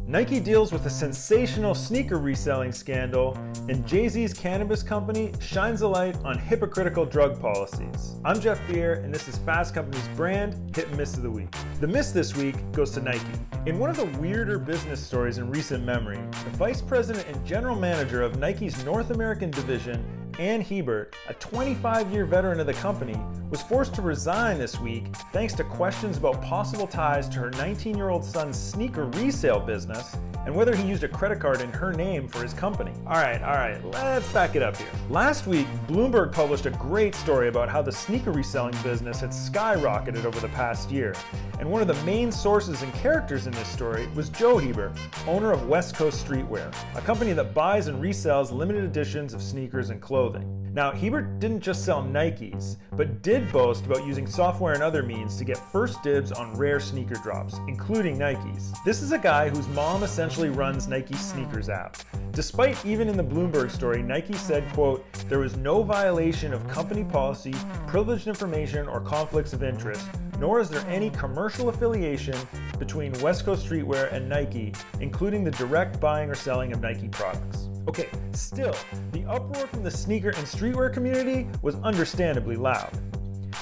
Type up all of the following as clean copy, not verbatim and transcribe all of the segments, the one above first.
Nike deals with a sensational sneaker reselling scandal, and Jay-Z's cannabis company shines a light on hypocritical drug policies. I'm Jeff Beer, and this is Fast Company's brand hit and miss of the week. The miss this week goes to Nike. In one of the weirder business stories in recent memory, the vice president and general manager of Nike's North American division, Ann Hebert, a 25-year veteran of the company, was forced to resign this week thanks to questions about possible ties to her 19-year-old son's sneaker resale business and whether he used a credit card in her name for his company. All right, let's back it up here. Last week, Bloomberg published a great story about how the sneaker reselling business had skyrocketed over the past year. And one of the main sources and characters in this story was Joe Hebert, owner of West Coast Streetwear, a company that buys and resells limited editions of sneakers and clothing. Now, Hebert didn't just sell Nikes, but did boast about using software and other means to get first dibs on rare sneaker drops, including Nikes. This is a guy whose mom essentially runs Nike's sneakers app. Despite even in the Bloomberg story, Nike said, quote, "There was no violation of company policy, privileged information, or conflicts of interest, nor is there any commercial affiliation between West Coast Streetwear and Nike, including the direct buying or selling of Nike products." Okay, still, the uproar from the sneaker and streetwear community was understandably loud.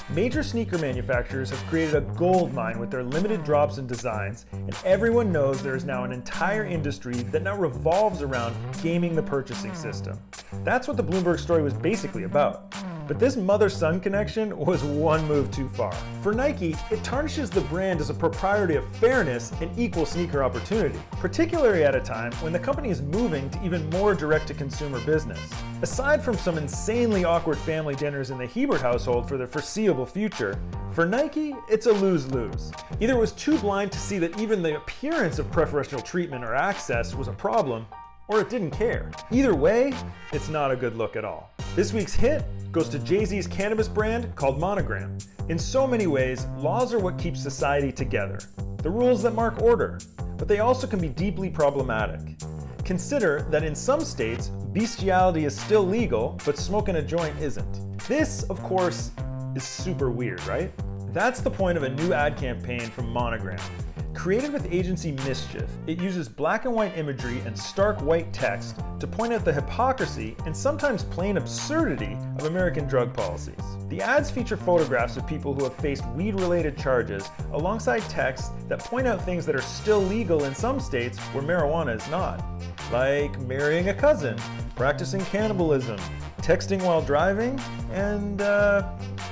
Major sneaker manufacturers have created a gold mine with their limited drops and designs, and everyone knows there is now an entire industry that now revolves around gaming the purchasing system. That's what the Bloomberg story was basically about. But this mother-son connection was one move too far. For Nike, it tarnishes the brand as a proprietor of fairness and equal sneaker opportunity, particularly at a time when the company is moving to even more direct-to-consumer business. Aside from some insanely awkward family dinners in the Hebert household for the foreseeable future, for Nike, it's a lose-lose. Either it was too blind to see that even the appearance of preferential treatment or access was a problem, or it didn't care. Either way, it's not a good look at all. This week's hit goes to Jay-Z's cannabis brand called Monogram. In so many ways, laws are what keep society together, the rules that mark order, but they also can be deeply problematic. Consider that in some states, bestiality is still legal, but smoking a joint isn't. This, of course, is super weird, right? That's the point of a new ad campaign from Monogram. Created with agency Mischief, it uses black and white imagery and stark white text to point out the hypocrisy and sometimes plain absurdity of American drug policies. The ads feature photographs of people who have faced weed-related charges alongside texts that point out things that are still legal in some states where marijuana is not, like marrying a cousin, practicing cannibalism, texting while driving, and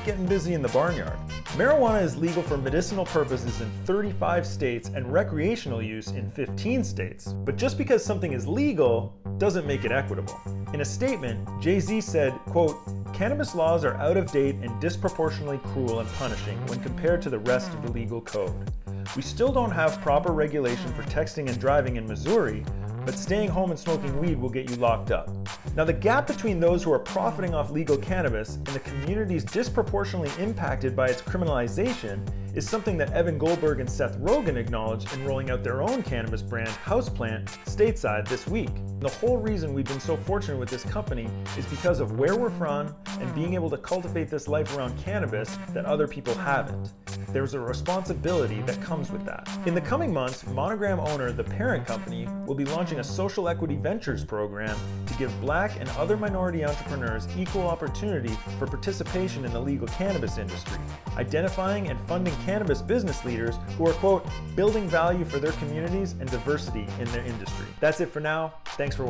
getting busy in the barnyard. Marijuana is legal for medicinal purposes in 35 states and recreational use in 15 states. But just because something is legal doesn't make it equitable. In a statement, Jay-Z said, quote, "Cannabis laws are out of date and disproportionately cruel and punishing when compared to the rest of the legal code. We still don't have proper regulation for texting and driving in Missouri, but staying home and smoking weed will get you locked up." Now, the gap between those who are profiting off legal cannabis and the communities disproportionately impacted by its criminalization is something that Evan Goldberg and Seth Rogen acknowledged in rolling out their own cannabis brand, Houseplant, stateside this week. The whole reason we've been so fortunate with this company is because of where we're from and being able to cultivate this life around cannabis that other people haven't. There's a responsibility that comes with that. In the coming months, Monogram owner, the parent company, will be launching a social equity ventures program to give Black and other minority entrepreneurs equal opportunity for participation in the legal cannabis industry, identifying and funding cannabis business leaders who are, quote, "building value for their communities and diversity in their industry." That's it for now. Thanks for watching.